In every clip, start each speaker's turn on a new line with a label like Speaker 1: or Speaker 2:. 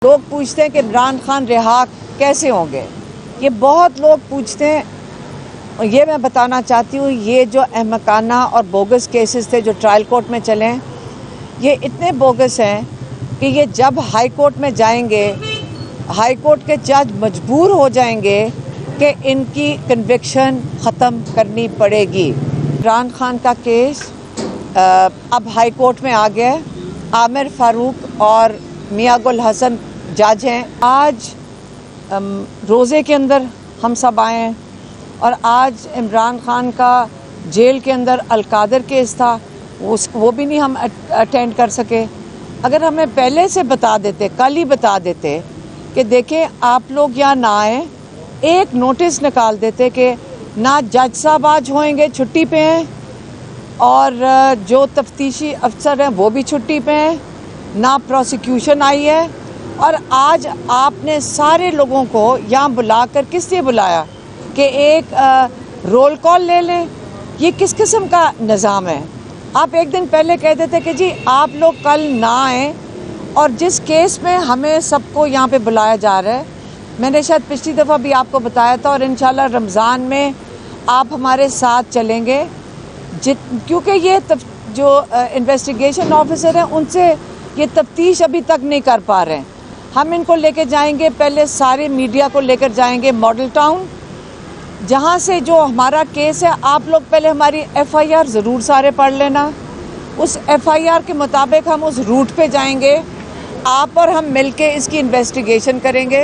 Speaker 1: लोग पूछते हैं कि इमरान खान रिहा कैसे होंगे। ये बहुत लोग पूछते हैं और ये मैं बताना चाहती हूँ, ये जो अहमकाना और बोगस केसेस थे जो ट्रायल कोर्ट में चले हैं, ये इतने बोगस हैं कि ये जब हाई कोर्ट में जाएंगे, हाई कोर्ट के जज मजबूर हो जाएंगे कि इनकी कन्विक्शन ख़त्म करनी पड़ेगी। इमरान खान का केस अब हाई कोर्ट में आ गया है। आमिर फारूक और मियां गुल हसन जज हैं। आज रोज़े के अंदर हम सब आए हैं और आज इमरान खान का जेल के अंदर अलकादर केस था, वो भी नहीं हम अटेंड कर सके। अगर हमें पहले से बता देते, कल ही बता देते कि देखें आप लोग यहाँ ना आए, एक नोटिस निकाल देते कि ना जज साहब आज होंगे, छुट्टी पे हैं, और जो तफ्तीशी अफसर हैं वो भी छुट्टी पे हैं, ना प्रोसिक्यूशन आई है, और आज आपने सारे लोगों को यहाँ बुलाकर किस लिए बुलाया कि एक रोल कॉल ले लें। ये किस किस्म का निज़ाम है? आप एक दिन पहले कह देते कि जी आप लोग कल ना आए, और जिस केस में हमें सबको यहाँ पे बुलाया जा रहा है, मैंने शायद पिछली दफ़ा भी आपको बताया था, और इंशाल्लाह रमज़ान में आप हमारे साथ चलेंगे, क्योंकि ये जो इन्वेस्टिगेशन ऑफिसर हैं उनसे ये तफ्तीश अभी तक नहीं कर पा रहे हैं। हम इनको लेके जाएंगे, पहले सारे मीडिया को लेकर जाएंगे मॉडल टाउन, जहाँ से जो हमारा केस है, आप लोग पहले हमारी FIR ज़रूर सारे पढ़ लेना। उस FIR के मुताबिक हम उस रूट पे जाएंगे, आप और हम मिलके इसकी इन्वेस्टिगेशन करेंगे।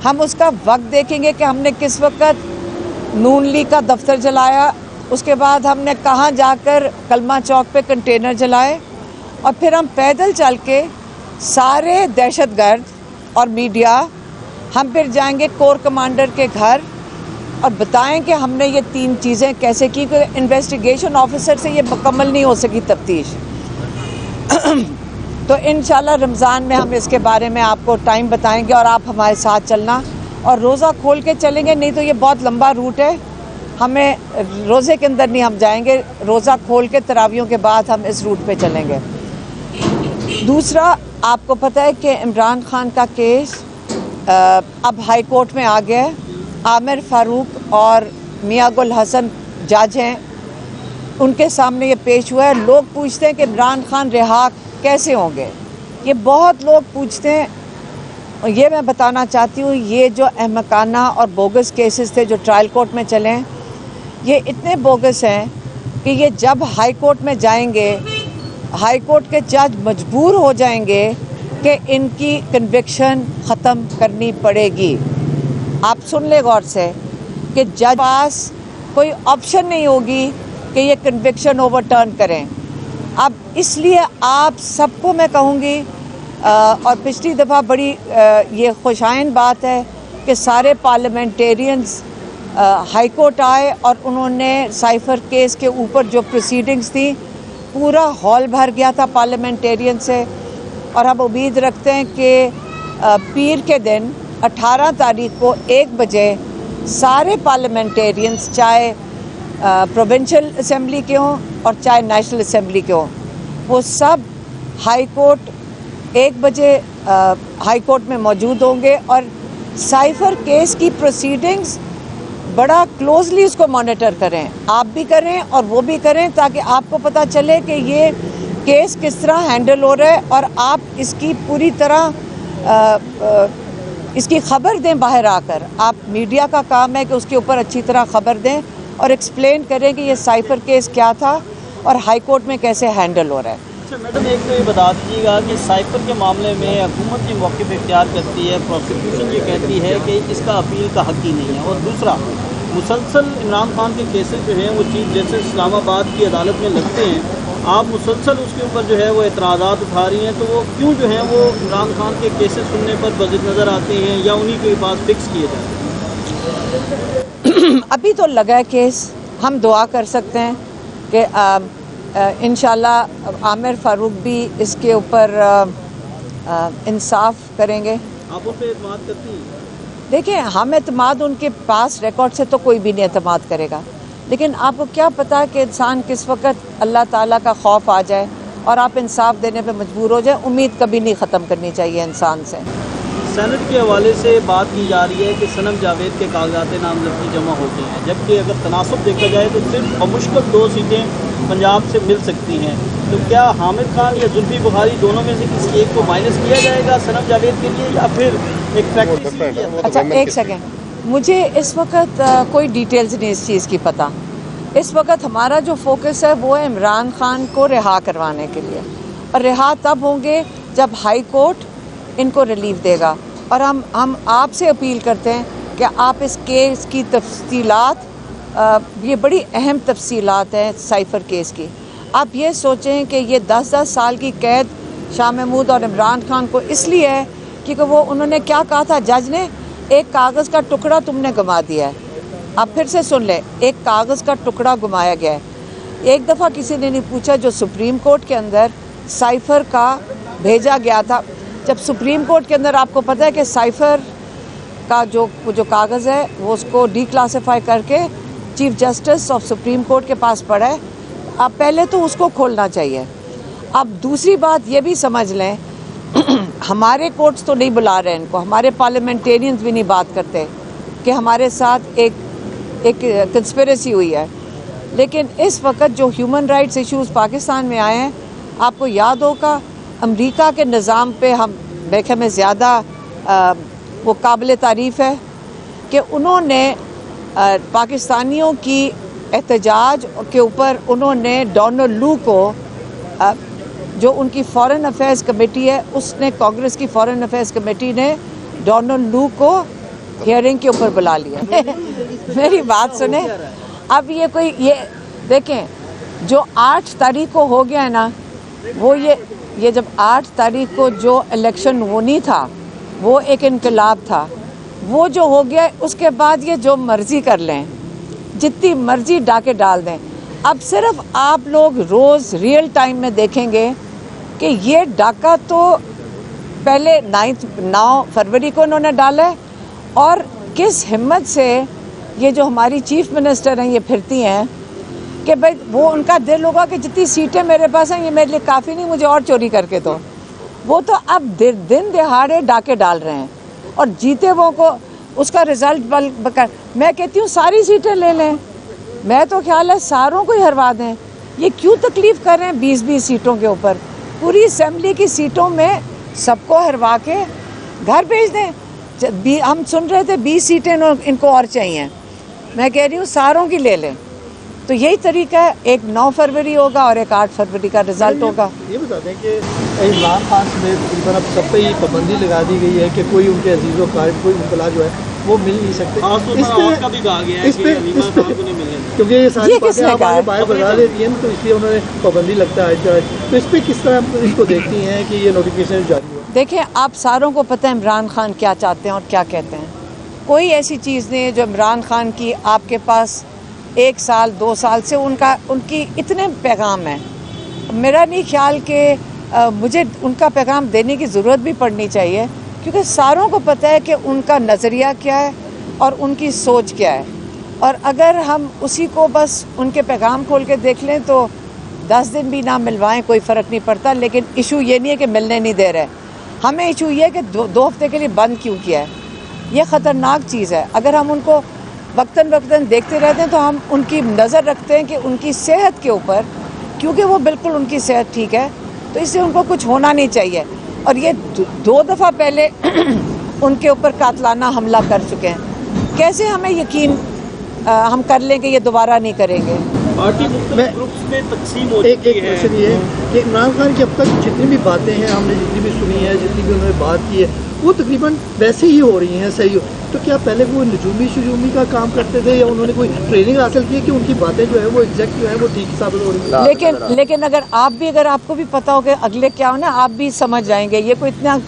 Speaker 1: हम उसका वक्त देखेंगे कि हमने किस वक्त नून लीग का दफ्तर जलाया, उसके बाद हमने कहाँ जाकर कलमा चौक पे कंटेनर जलाए, और फिर हम पैदल चल के सारे दहशतगर्द और मीडिया, हम फिर जाएंगे कोर कमांडर के घर और बताएं कि हमने ये 3 चीज़ें कैसे की, क्योंकि इन्वेस्टिगेशन ऑफिसर से ये मुकम्मल नहीं हो सकी तफ्तीश। तो इंशाल्लाह रमज़ान में हम इसके बारे में आपको टाइम बताएंगे और आप हमारे साथ चलना, और रोज़ा खोल के चलेंगे, नहीं तो ये बहुत लंबा रूट है, हमें रोज़े के अंदर नहीं हम जाएंगे, रोज़ा खोल के तरावियों के बाद हम इस रूट पे चलेंगे। दूसरा, आपको पता है कि इमरान खान का केस अब हाई कोर्ट में आ गया है। आमिर फारूक और मियां गुल हसन जज हैं, उनके सामने ये पेश हुआ है। लोग पूछते हैं कि इमरान खान रिहा कैसे होंगे। ये बहुत लोग पूछते हैं और ये मैं बताना चाहती हूँ, ये जो अहमकाना और बोगस केसेस थे जो ट्रायल कोर्ट में चले हैं, ये इतने बोगस हैं कि ये जब हाई कोर्ट में जाएंगे, हाई कोर्ट के जज मजबूर हो जाएंगे कि इनकी कन्विक्शन ख़त्म करनी पड़ेगी। आप सुन ले गौर से कि जज पास कोई ऑप्शन नहीं होगी कि ये कन्विक्शन ओवरटर्न करें। अब इसलिए आप सबको मैं कहूँगी, और पिछली दफ़ा बड़ी ये खुशाइन बात है कि सारे पार्लियामेंटेरियंस हाई कोर्ट आए और उन्होंने साइफर केस के ऊपर जो प्रोसीडिंग्स थी, पूरा हॉल भर गया था पार्लियामेंटेरियन से, और हम उम्मीद रखते हैं कि पीर के दिन 18 तारीख को 1 बजे सारे पार्लियामेंटेरियंस, चाहे प्रोविंशियल असेंबली के हों और चाहे नेशनल असेंबली के हों, वो सब हाई कोर्ट 1 बजे हाई कोर्ट में मौजूद होंगे, और साइफर केस की प्रोसीडिंग्स बड़ा क्लोजली उसको मॉनिटर करें, आप भी करें और वो भी करें, ताकि आपको पता चले कि ये केस किस तरह हैंडल हो रहा है, और आप इसकी पूरी तरह इसकी खबर दें बाहर आकर। आप मीडिया का काम है कि उसके ऊपर अच्छी तरह खबर दें और एक्सप्लेन करें कि ये साइफर केस क्या था और हाई कोर्ट में कैसे हैंडल हो रहा है।
Speaker 2: अच्छा मैडम, एक तो ये बता दीजिएगा कि साइफर के मामले में हुकूमत ये मौक़िफ़ इख्तियार करती है, प्रोसिक्यूशन ये कहती है कि इसका अपील का हक़ ही नहीं है, और दूसरा मुसलसल इमरान खान के केसेस जो हैं वो चीफ जस्टिस इस्लामाबाद की अदालत में लगते हैं, आप मुसलसल उसके ऊपर जो है वो एतराज़ात उठा रही हैं, तो वो क्यों जो हैं वो इमरान खान के केसेस सुनने पर बज़िद नज़र आते हैं, या उन्हीं के पास फिक्स किए जाते हैं?
Speaker 1: अभी तो लगा है केस, हम दुआ कर सकते हैं कि इंशाल्लाह आमिर फारूक भी इसके ऊपर इंसाफ करेंगे।
Speaker 2: आप उन पर एतमाद करती हैं?
Speaker 1: देखिए, हम एतमाद उनके पास रिकॉर्ड से तो कोई भी नहीं एतमाद करेगा, लेकिन आपको क्या पता कि इंसान किस वक्त अल्लाह ताला का खौफ आ जाए और आप इंसाफ देने पे मजबूर हो जाए। उम्मीद कभी नहीं ख़त्म करनी चाहिए इंसान से।
Speaker 2: सेनेट के हवाले से बात की जा रही है कि सनम जावेद के कागजात नामजदगी जमा हो गए हैं, जबकि अगर तनासब देखा जाए तो सिर्फ बमुश्किल 2 सीटें पंजाब से मिल सकती हैं। तो क्या हामिद खान या जुल्फी बुखारी दोनों में से किसी एक को माइनस किया जाएगा सनम जावेद के लिए, या फिर एक फैक्ट?
Speaker 1: अच्छा, एक सेकेंड, मुझे इस वक्त कोई डिटेल्स नहीं इस चीज़ की पता। इस वक्त हमारा जो फोकस है वो है इमरान खान को रिहा करवाने के लिए, और रिहा तब होंगे जब हाई कोर्ट इनको रिलीफ देगा। और हम आपसे अपील करते हैं कि आप इस केस की तफसीलात, ये बड़ी अहम तफसीलात हैं साइफर केस की। आप ये सोचें कि ये 10-10 साल की कैद शाह महमूद और इमरान खान को इसलिए है क्योंकि वो उन्होंने क्या कहा था जज ने, एक कागज़ का टुकड़ा तुमने गंवा दिया है। आप फिर से सुन लें, एक कागज़ का टुकड़ा गुमाया गया है। एक दफ़ा किसी ने नहीं पूछा, जो सुप्रीम कोर्ट के अंदर साइफर का भेजा गया था, जब सुप्रीम कोर्ट के अंदर आपको पता है कि साइफर का जो कागज़ है वो उसको डीक्लासिफाई करके chief justice of supreme court के पास पड़ा है। अब पहले तो उसको खोलना चाहिए। अब दूसरी बात ये भी समझ लें हमारे कोर्ट्स तो नहीं बुला रहे इनको, हमारे पार्लियामेंटेरियंस भी नहीं बात करते कि हमारे साथ एक कंस्पिरेसी हुई है। लेकिन इस वक्त जो ह्यूमन राइट्स इश्यूज़ पाकिस्तान में आए हैं, आपको याद होगा अमेरिका के निज़ाम पे हम देखे में ज़्यादा वो काबिल तारीफ़ है कि उन्होंने पाकिस्तानियों की एहतजाज के ऊपर उन्होंने डोनाल्ड लू को, जो उनकी फॉरेन अफेयर्स कमेटी है, उसने कांग्रेस की फॉरेन अफेयर्स कमेटी ने डोनाल्ड लू को हियरिंग के ऊपर बुला लिया। मेरी बात सुने, अब ये देखें, जो 8 तारीख को हो गया है ना, वो ये जब 8 तारीख को जो इलेक्शन वो नहीं था, वो एक इनकलाब था, वो जो हो गया उसके बाद ये जो मर्ज़ी कर लें, जितनी मर्ज़ी डाके डाल दें। अब सिर्फ आप लोग रोज़ रियल टाइम में देखेंगे कि ये डाका तो पहले 9 फरवरी को उन्होंने डाला है, और किस हिम्मत से ये जो हमारी चीफ मिनिस्टर हैं ये फिरती हैं कि भाई वो उनका दिल होगा कि जितनी सीटें मेरे पास हैं ये मेरे लिए काफ़ी नहीं, मुझे और चोरी करके दो। वो तो अब दिन दिहाड़े डाके डाल रहे हैं, और जीते वो को उसका रिज़ल्ट मैं कहती हूँ सारी सीटें ले लें। मैं तो ख्याल है सारों को ही हरवा दें। ये क्यों तकलीफ़ कर रहे हैं 20-20 सीटों के ऊपर? पूरी असेंबली की सीटों में सबको हरवा के घर भेज दें। हम सुन रहे थे 20 सीटें इनको और चाहिए, मैं कह रही हूँ सारों की ले लें। तो यही तरीका है, एक 9 फरवरी होगा और एक 8 फरवरी का रिजल्ट होगा।
Speaker 3: ये बता दें कि इमरान खान समेत तकरीबन अब सब पे ही पाबंदी लगा दी गई है कि कोई उनके अजीज़ों कारब कोई मुतला जो है वो मिल नहीं सकते। क्योंकि ये सारी बातें आप आगे बाहर बता देती हैं, तो इसलिए उन्होंने पाबंदी लगता है। तो इस पर किस तरह इसको देखती हैं कि ये नोटिफिकेशन जारी हो?
Speaker 1: देखें, आप सारों को पता है इमरान खान क्या चाहते हैं और क्या कहते हैं। कोई ऐसी चीज़ नहीं है जो इमरान खान की आपके पास 1 साल 2 साल से उनकी इतने पैगाम हैं। मेरा नहीं ख्याल कि मुझे उनका पैगाम देने की ज़रूरत भी पड़नी चाहिए, क्योंकि सारों को पता है कि उनका नज़रिया क्या है और उनकी सोच क्या है। और अगर हम उसी को बस उनके पैगाम खोल के देख लें तो 10 दिन भी ना मिलवाएं कोई फ़र्क नहीं पड़ता। लेकिन इशू ये नहीं है कि मिलने नहीं दे रहे, हमें इशू ये है कि 2 हफ्ते के लिए बंद क्यों किया है। ये ख़तरनाक चीज़ है। अगर हम उनको वक्तन देखते रहते हैं तो हम उनकी नज़र रखते हैं कि उनकी सेहत के ऊपर, क्योंकि वो बिल्कुल उनकी सेहत ठीक है तो इससे उनको कुछ होना नहीं चाहिए। और ये 2 दफ़ा पहले उनके ऊपर कातलाना हमला कर चुके हैं, कैसे हमें यकीन हम कर लें कि ये दोबारा नहीं करेंगे।
Speaker 2: पार्टी ग्रुप्स में तकसीम हो
Speaker 3: एक क्वेश्चन ये है कि इमरान खान की अब तक जितनी भी बातें हैं, हमने जितनी भी सुनी है, जितनी भी उन्होंने बात की है, वो तकरीबन वैसे ही हो रही हैं, सही हो। तो क्या पहले वो नजूमी का काम करते थे या उन्होंने कोई ट्रेनिंग हासिल की है कि उनकी बातें जो है वो एग्जैक्ट जो है वो ठीक साबित हो रही है?
Speaker 1: लेकिन अगर आपको भी पता हो कि अगले क्या हो ना, आप भी समझ जाएंगे। ये कोई इतना,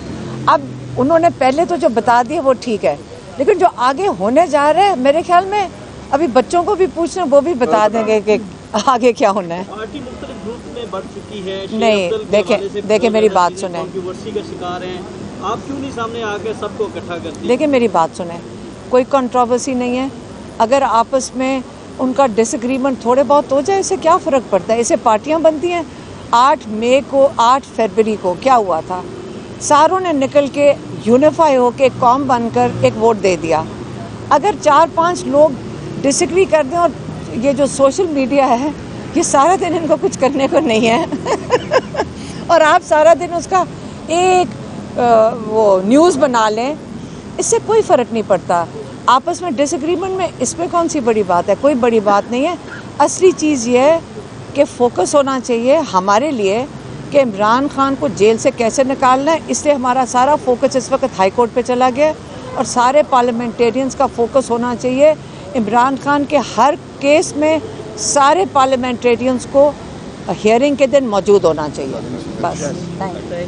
Speaker 1: अब उन्होंने पहले तो जो बता दिया वो ठीक है, लेकिन जो आगे होने जा रहे हैं मेरे ख्याल में अभी बच्चों को भी पूछना, वो भी बता देंगे कि आगे क्या होना है।
Speaker 2: पार्टी मुख्तलिफ ग्रुप में बढ़ चुकी है।
Speaker 1: नहीं, देखें मेरी बात सुने,
Speaker 2: कंट्रोवर्सी का शिकार हैं, आप क्यों नहीं सामने आके सबको इकट्ठा करती हैं?
Speaker 1: देखिए मेरी बात सुने, कोई कंट्रोवर्सी नहीं है। अगर आपस में उनका डिसएग्रीमेंट थोड़े बहुत हो जाए, इससे क्या फ़र्क पड़ता है? इससे पार्टियां बनती हैं। 8 मई को 8 फरवरी को क्या हुआ था? सारों ने निकल के यूनिफाई होकर एक कौम बनकर एक वोट दे दिया। अगर 4-5 लोग डिसएग्री कर दें, और ये जो सोशल मीडिया है ये सारा दिन इनको कुछ करने को नहीं है और आप सारा दिन उसका एक वो न्यूज़ बना लें, इससे कोई फ़र्क नहीं पड़ता। आपस में डिसएग्रीमेंट में इसमें कौन सी बड़ी बात है? कोई बड़ी बात नहीं है। असली चीज़ ये है कि फोकस होना चाहिए हमारे लिए कि इमरान खान को जेल से कैसे निकालना है। इसलिए हमारा सारा फोकस इस वक्त हाई कोर्ट पे चला गया, और सारे पार्लियामेंटेरियंस का फोकस होना चाहिए इमरान खान के हर केस में सारे पार्लियामेंटेरियंस को हियरिंग के दिन मौजूद होना चाहिए। बस थैंक यू।